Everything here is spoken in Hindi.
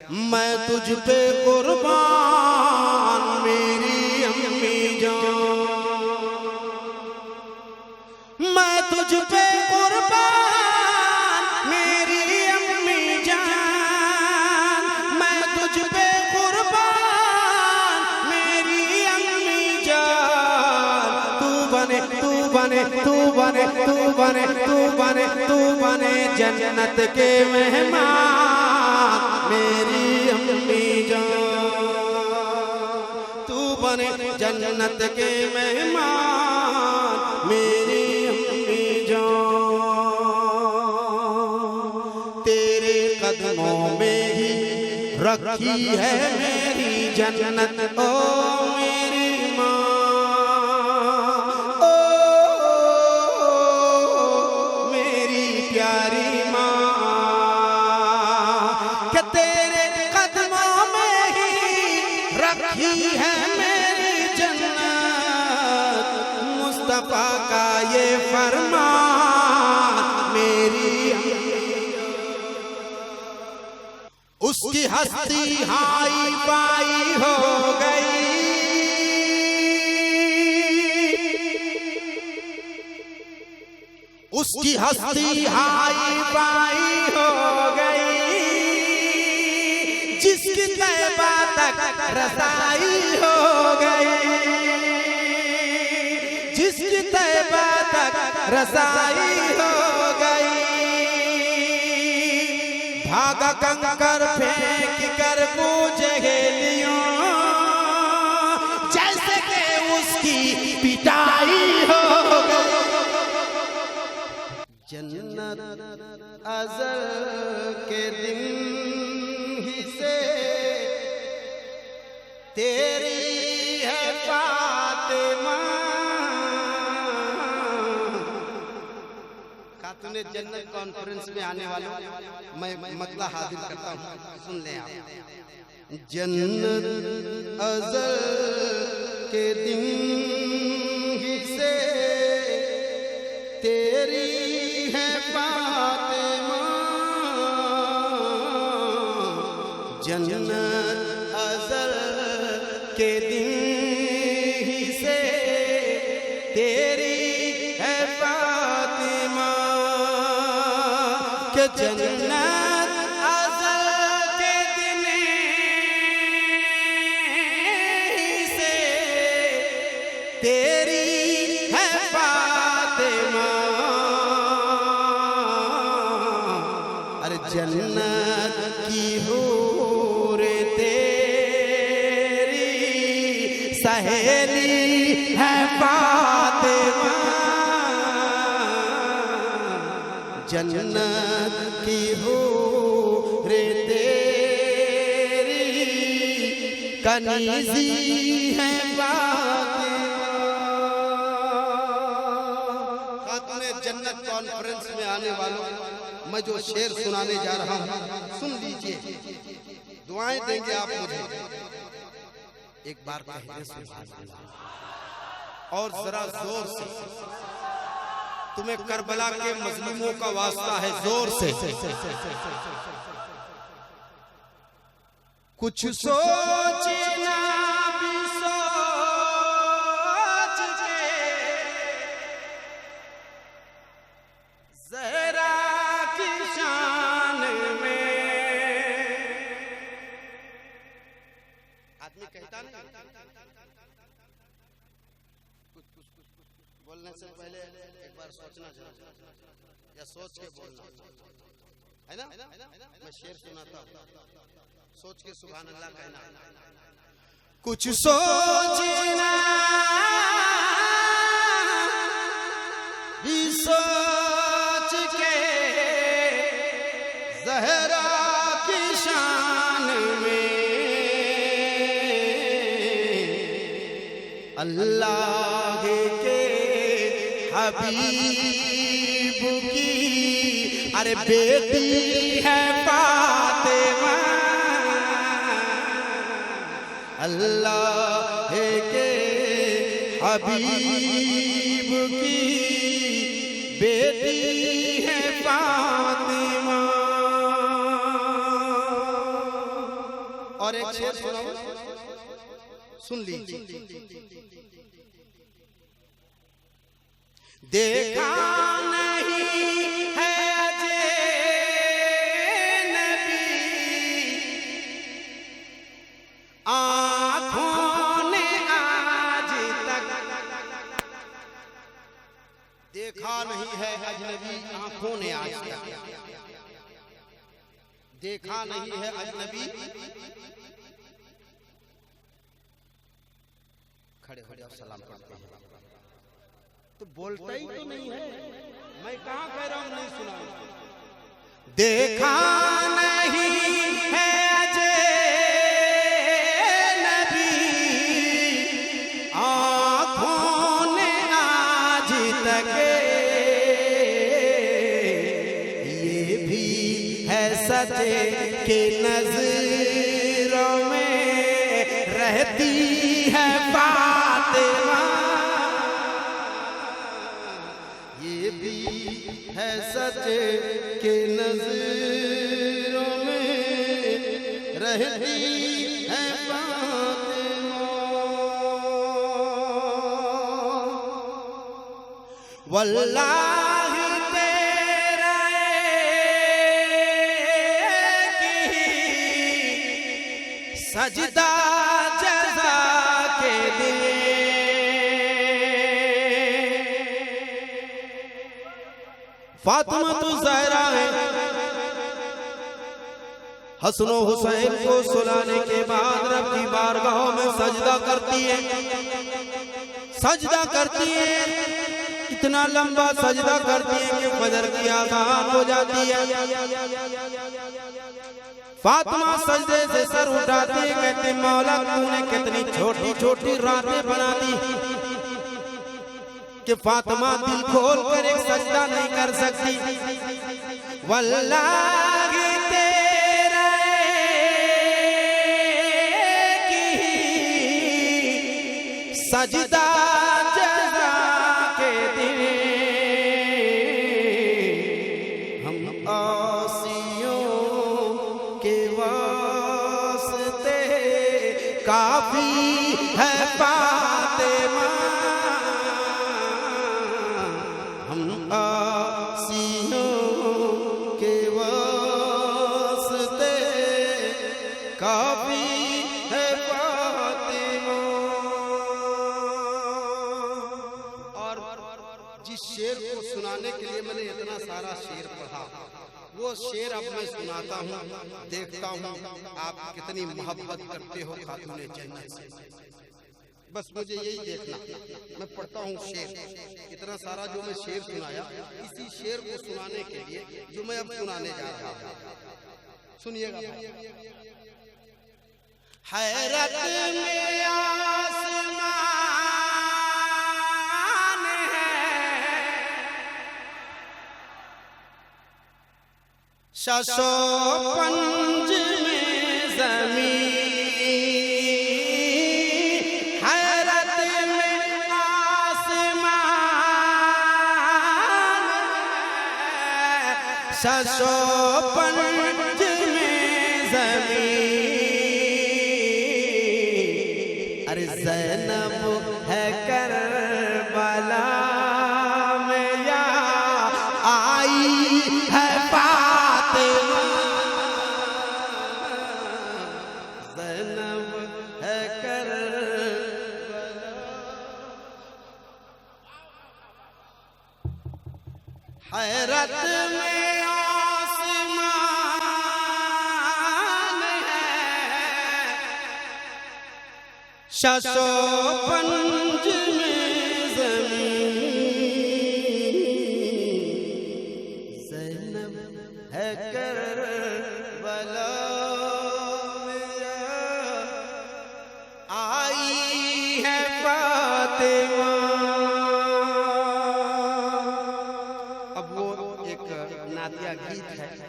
मैं तुझ पे कुर्बान मेरी अम्मी जान, मैं तुझ पे कुर्बान मेरी अम्मी जान, मैं तुझ पे कुर्बान मेरी अम्मी जान। तू बने तू बने तू बने तू बने तू बने तू बने जन्नत के मेहमान मेरी अम्मी जान, तू बने जन्नत के मेहमान मेरी अम्मी जान। तेरे कदमों में ही रखी है मेरी जन्नत ओ मेरी माँ, ओ मेरी प्यारी माँ, कि तेरे कदमों में ही रखी है मेरी जन्नत। मुस्तफा का ये फरमान मेरी उसकी हस्ती हाई पाई हो गई, उसकी हस्ती हाई पाई हो गई, जिसकी तैबा तक रसाई हो गई, जिसकी तैबा तक रसाई हो गई। भागा कंकर फेंक कर पूछे गेलियों, जैसे कि उसकी पिटाई हो गई। जन्नत अज़ल के दिन ही से तेरी है फातिमा। तूने जन्नत कॉन्फ्रेंस में आने वालों मैं मतला हाजिर करता हूँ, सुन लें आप। जन्नत अज़ल के दिन ही से तेरी है फातिमा, जन्नत अज़ल के दिन ही से तेरी है फातिमा, के जन्नत अज़ल के दिन से तेरी है फातिमा। अरे जन्नत की हूर तेरी सहेली है फातिमा, जन्नत की हूर तेरी कनीज़ी है फातिमा। खातूने जन्नत कॉन्फ्रेंस में आने वालों मैं जो शेर सुनाने जा रहा हूँ सुन लीजिए, दुआएं देंगे आप मुझे। एक बार कहने से और जरा जोर से, तुम्हें करबला के मजलूमों का वास्ता है, जोर से। कुछ सोचना भी सोच के ज़हरा की शान में। आदमी कहता नहीं बोलने से पहले एक बार सोचना चाहिए या सोच के बोलना है ना। मैं शेर सुनाता हूँ, सोच के सुभान अल्लाह कहना। कुछ सोचना भी सोच के ज़हरा की शान में, अल्लाह के हबीब की अरे बेटी है फातिमा, अल्लाह के हबीब की बेटी है फातिमा। और एक शेर सुनाऊं, सुन लीजिए। देखा नहीं है जे नबी आँखों ने आज तक, देखा नहीं है अजनबी आँखों ने आज तक, देखा नहीं है अजनबी। खड़े हो जाओ, सलाम पढ़ते हैं। तो बोलता ही तो नहीं है, मैं कहाँ कह रहा हूँ नहीं सुना। देखा नहीं है अजनबी आँखों ने आज तक, ये भी है सच के नजरों में रहती है फातिमा, ये भी है सच के नजरों में रहती है फातिमा। वल्लाही तेरा सजदा जज़ा के लिए, फातिमा तो ज़हरा है, हसन और हुसैन को सुलाने के बाद रब की बारगाह में सजदा करती है, सजदा करती है, इतना लंबा सजदा करती है कि फजर की आज़ान हो जाती है। फातिमा सजदे से सर उठाती है, कहते मौला तूने कितनी छोटी छोटी रातें बना दी कि फातिमा दिल खोल कर एक सजदा नहीं कर सकती। वल्लाही तेरा की सजदा जज़ा के दिन हम आसियों के वास्ते काफी है फातिमा, हम आसियों के वास्ते काफी है फातिमा। और जिस शेर को सुनाने के लिए मैंने इतना सारा शेर पढ़ा, वो शेर अब मैं सुनाता हूँ, देखता हूँ आप कितनी मोहब्बत करते हो खातूने जन्नत से। बस मुझे यही देखना। मैं पढ़ता हूँ शेर, इतना सारा जो मैं शेर सुनाया, इसी शेर को सुनाने के लिए जो मैं अब सुनाने जा रहा हूँ, सुनिएगा। हैरत में आसमान है, शशो पंज में ज़मीन, हैरत में आसमान है, शशो पंज में ज़मीन। अरे ज़ैनब है करबला में या आई है फातिमा, ज़ैनब है करबला। हैरत में आसमान है, शशो पंज में ज़मीन, ज़ैनब है करबला में आई है फातिमा।